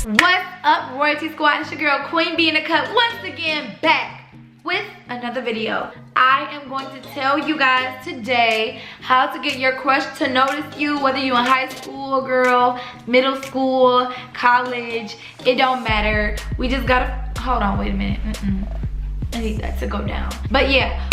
What's up, Royalty Squad? It's your girl Queen B in the cut once again, back with another video. I am going to tell you guys today how to get your crush to notice you, whether you're in high school, girl, middle school, college, it don't matter. We just gotta, hold on, wait a minute. I need that to go down. But yeah,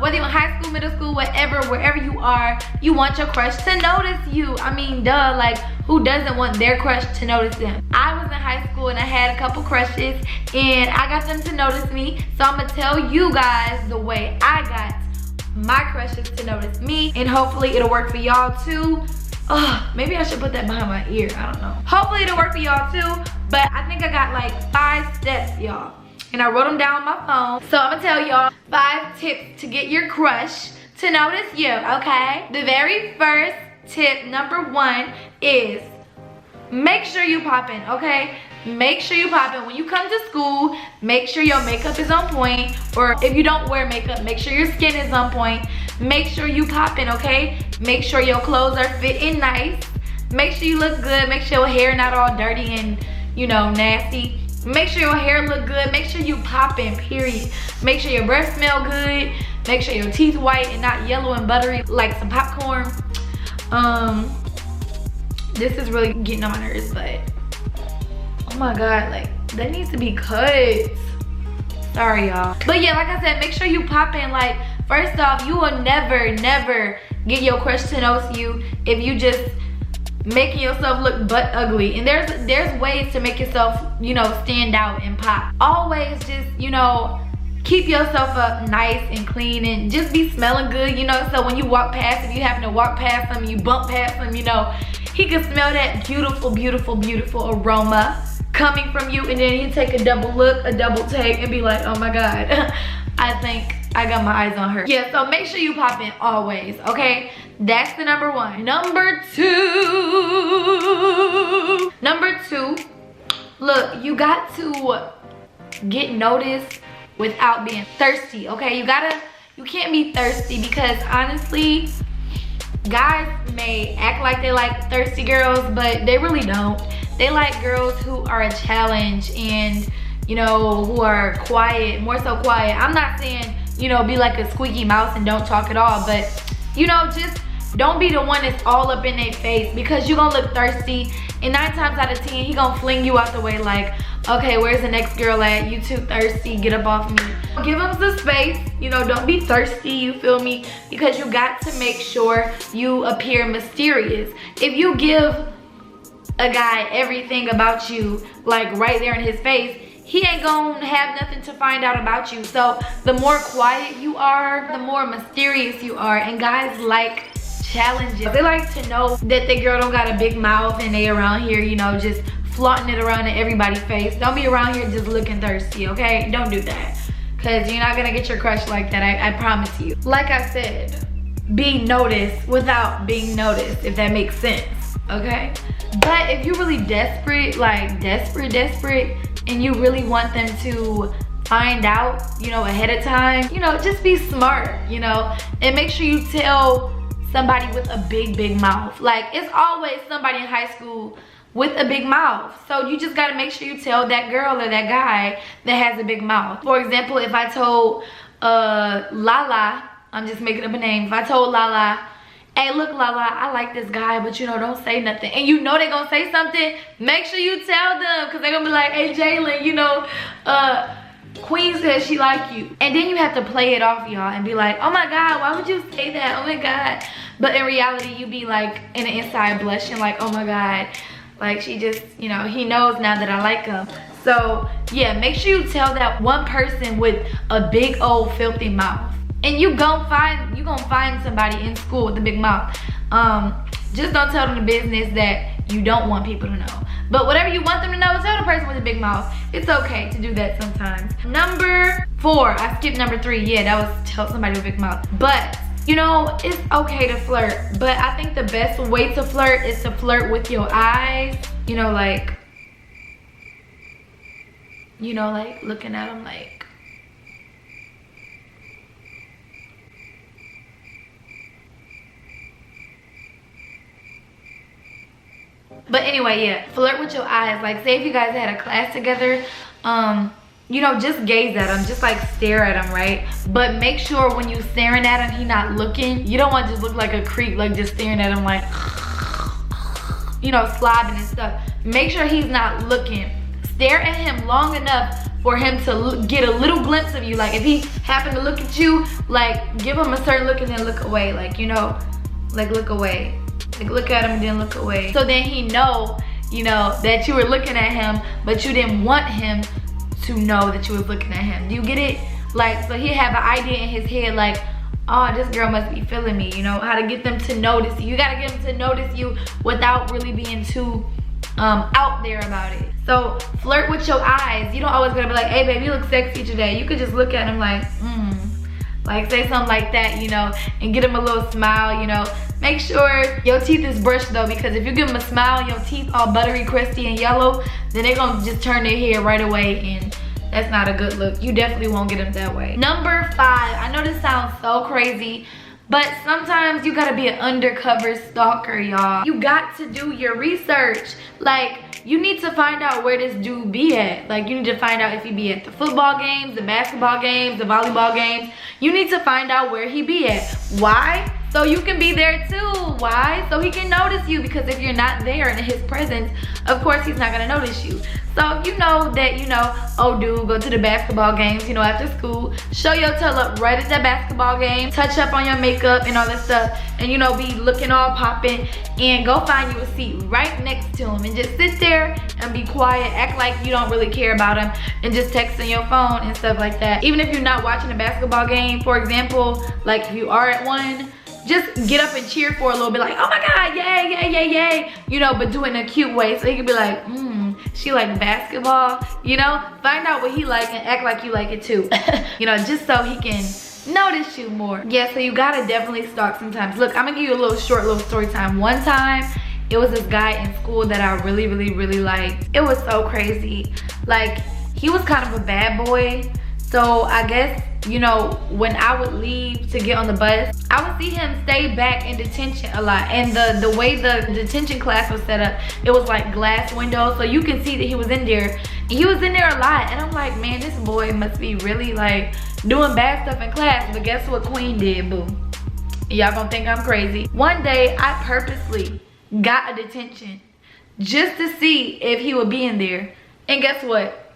whether you're in high school, middle school, whatever, wherever you are, you want your crush to notice you. I mean, duh, like, who doesn't want their crush to notice them? I was in high school and I had a couple crushes and I got them to notice me. So I'm gonna tell you guys the way I got my crushes to notice me, and hopefully it'll work for y'all too. Maybe I should put that behind my ear, I don't know. Hopefully it'll work for y'all too, but I think I got like 5 steps, y'all. And I wrote them down on my phone. So I'm gonna tell y'all 5 tips to get your crush to notice you, okay? The very first tip, number 1, is make sure you poppin', okay? Make sure you poppin'. When you come to school, make sure your makeup is on point. Or if you don't wear makeup, make sure your skin is on point. Make sure you poppin', okay? Make sure your clothes are fitting nice. Make sure you look good. Make sure your hair not all dirty and, you know, nasty. Make sure your hair look good. Make sure you poppin', period. Make sure your breath smell good. Make sure your teeth white and not yellow and buttery like some popcorn. This is really getting on my nerves, but oh my god, like, that needs to be cut. Sorry, y'all. But yeah, like I said, make sure you poppin'. Like, first off, you will never get your crush to notice you if you just making yourself look butt ugly. And there's ways to make yourself, you know, stand out and pop. Always just, you know, keep yourself up nice and clean and just be smelling good, you know, so when you walk past, if you happen to walk past him, you bump past him, you know, he can smell that beautiful aroma coming from you, and then he take a double look, a double take, and be like, oh my god, I think I got my eyes on her. Yeah, so make sure you pop in always, okay? That's the number 1. Number 2, look, you got to get noticed without being thirsty, okay? You can't be thirsty, because honestly, guys may act like they like thirsty girls, but they really don't. They like girls who are a challenge and, you know, who are quiet, more so quiet. I'm not saying, you know, be like a squeaky mouse and don't talk at all, but, you know, just don't be the one that's all up in their face, because you're gonna look thirsty, and 9 times out of 10, he gonna fling you out the way like, okay, where's the next girl at? You too thirsty, get up off me. Give him some space, you know, don't be thirsty, you feel me? Because you got to make sure you appear mysterious. If you give a guy everything about you, like right there in his face, he ain't gonna have nothing to find out about you. So the more quiet you are, the more mysterious you are, and guys like challenges. They like to know that the girl don't got a big mouth and they around here, you know, just flaunting it around in everybody's face. Don't be around here just looking thirsty, okay? Don't do that, because you're not gonna get your crush like that, I promise you. Like I said, be noticed without being noticed, if that makes sense, okay? But if you're really desperate, like desperate, and you really want them to find out, you know, ahead of time, you know, just be smart, you know, and make sure you tell somebody with a big mouth. Like, it's always somebody in high school with a big mouth. So you just gotta make sure you tell that girl or that guy that has a big mouth. For example, if I told Lala, I'm just making up a name, if I told Lala, hey, look, Lala, I like this guy, but you know, don't say nothing. And you know they're gonna say something, make sure you tell them, because they're gonna be like, hey, Jalen, you know, Queen says she like you. And then you have to play it off, y'all, and be like, oh my god, why would you say that? Oh my god. But in reality, you be like in the inside blushing like, oh my god, like she just, you know, he knows now that I like him. So yeah, make sure you tell that one person with a big old filthy mouth. And you gonna find somebody in school with a big mouth. Just don't tell them the business that you don't want people to know. But whatever you want them to know, tell the person with a big mouth. It's okay to do that sometimes. Number 4, I skipped number 3. Yeah, that was tell somebody with a big mouth. But, you know, it's okay to flirt. But I think the best way to flirt is to flirt with your eyes. You know, like looking at them like, But anyway, yeah, flirt with your eyes. Like, say if you guys had a class together, you know, just gaze at him, just like stare at him, right? But make sure when you staring at him, he not looking. You don't want to just look like a creep, like just staring at him like, you know, slobbing and stuff. Make sure he's not looking. Stare at him long enough for him to get a little glimpse of you. Like if he happened to look at you, like give him a certain look and then look away. Like, you know, like look away. Like look at him and then look away. So then he know, you know, that you were looking at him, but you didn't want him to know that you was looking at him. Do you get it? Like, so he have an idea in his head like, oh, this girl must be feeling me. You know, how to get them to notice you. You gotta get them to notice you without really being too out there about it. So flirt with your eyes. You don't always gotta be like, hey babe, you look sexy today. You could just look at him like, like say something like that, you know, and get him a little smile, you know. Make sure your teeth is brushed though, because if you give him a smile and your teeth all buttery, crusty, and yellow, then they're gonna just turn their head right away, and that's not a good look. You definitely won't get them that way. Number 5, I know this sounds so crazy, but sometimes you gotta be an undercover stalker, y'all. You got to do your research. Like, you need to find out where this dude be at. Like, you need to find out if he be at the football games, the basketball games, the volleyball games. You need to find out where he be at. Why? So you can be there too. Why? So he can notice you, because if you're not there in his presence, of course he's not gonna notice you. So if you know that, you know, oh dude, go to the basketball games, you know, after school, show your tail up right at that basketball game, touch up on your makeup and all that stuff, and you know, be looking all popping, and go find you a seat right next to him and just sit there and be quiet, act like you don't really care about him, and just text on your phone and stuff like that. Even if you're not watching a basketball game, for example, like if you are at one, just get up and cheer for a little bit, like, oh my God, yay, yay, yay, yay, you know, but do it in a cute way, so he can be like, she like basketball, you know? Find out what he like and act like you like it too, you know, just so he can notice you more. Yeah, so you gotta definitely stalk sometimes. Look, I'm gonna give you a little short little story time. One time, it was this guy in school that I really, really, really liked. It was so crazy. Like, he was kind of a bad boy, so I guess, you know, when I would leave to get on the bus, I would see him stay back in detention a lot. And the way the detention class was set up, it was like glass windows, so you can see that he was in there. And he was in there a lot, and I'm like, man, this boy must be really like doing bad stuff in class. But guess what Queen did, boo? Y'all gonna think I'm crazy. One day, I purposely got a detention just to see if he would be in there. And guess what?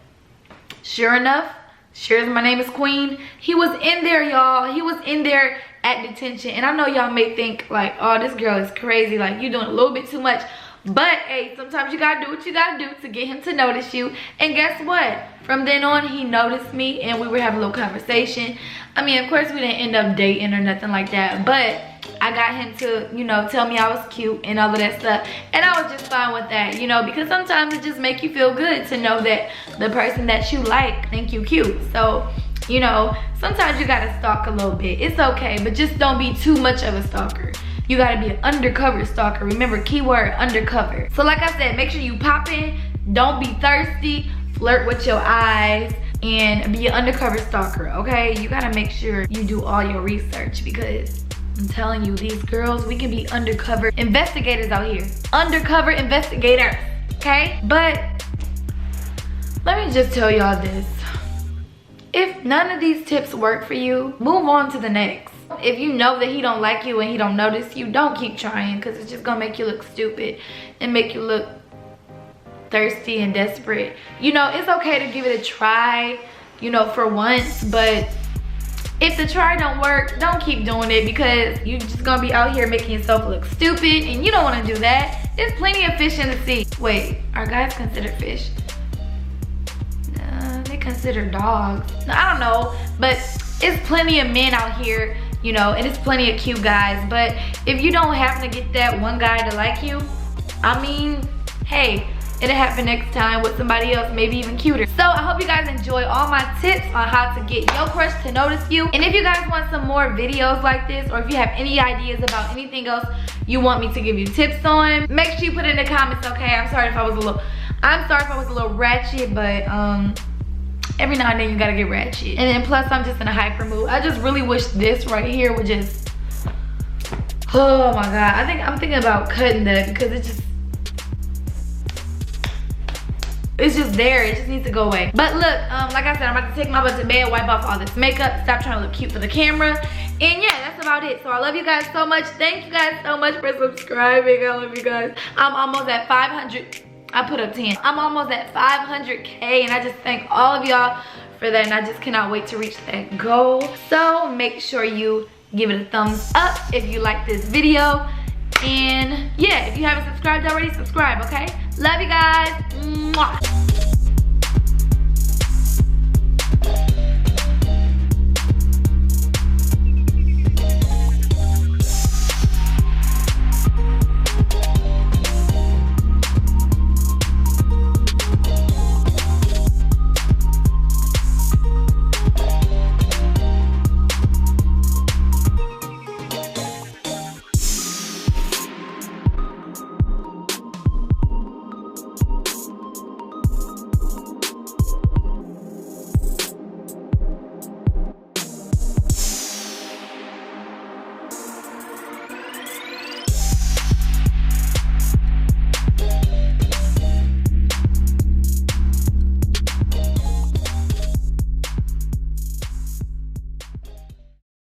Sure enough, sure as my name is Queen, he was in there, y'all. He was in there at detention. And I know y'all may think like, oh, this girl is crazy, like you doing a little bit too much. But hey, sometimes you gotta do what you gotta do to get him to notice you. And guess what? From then on, he noticed me and we were having a little conversation. I mean, of course we didn't end up dating or nothing like that, but I got him to, you know, tell me I was cute and all of that stuff. And I was just fine with that, you know, because sometimes it just make you feel good to know that the person that you like think you cute. So, you know, sometimes you gotta stalk a little bit. It's okay, but just don't be too much of a stalker. You gotta be an undercover stalker. Remember, keyword undercover. So like I said, make sure you pop in, don't be thirsty, flirt with your eyes, and be an undercover stalker, okay? You gotta make sure you do all your research, because I'm telling you, these girls, we can be undercover investigators out here. Undercover investigators, okay? But let me just tell y'all this. If none of these tips work for you, move on to the next. If you know that he don't like you and he don't notice you, don't keep trying, because it's just gonna make you look stupid and make you look thirsty and desperate. You know, it's okay to give it a try, you know, for once, but if the try don't work, don't keep doing it, because you're just gonna be out here making yourself look stupid, and you don't wanna do that. There's plenty of fish in the sea. Wait, are guys considered fish? They consider dogs. I don't know, but it's plenty of men out here, you know, and it's plenty of cute guys. But if you don't happen to get that one guy to like you, I mean, hey, it'll happen next time with somebody else, maybe even cuter. So I hope you guys enjoy all my tips on how to get your crush to notice you. And if you guys want some more videos like this, or if you have any ideas about anything else you want me to give you tips on, make sure you put it in the comments, okay? I'm sorry if I was a little ratchet, but every now and then you gotta get ratchet. And then plus I'm just in a hyper mood. I just really wish this right here would just, oh my God. I'm thinking about cutting that, because it just, it's just there. It just needs to go away. But look, like I said, I'm about to take my butt to bed, wipe off all this makeup, stop trying to look cute for the camera. And yeah, that's about it. So I love you guys so much. Thank you guys so much for subscribing. I love you guys. I'm almost at 500. I put up 10. I'm almost at 500K, and I just thank all of y'all for that, and I just cannot wait to reach that goal. So make sure you give it a thumbs up if you like this video. And yeah, if you haven't subscribed already, subscribe, okay? Love you guys. Mwah.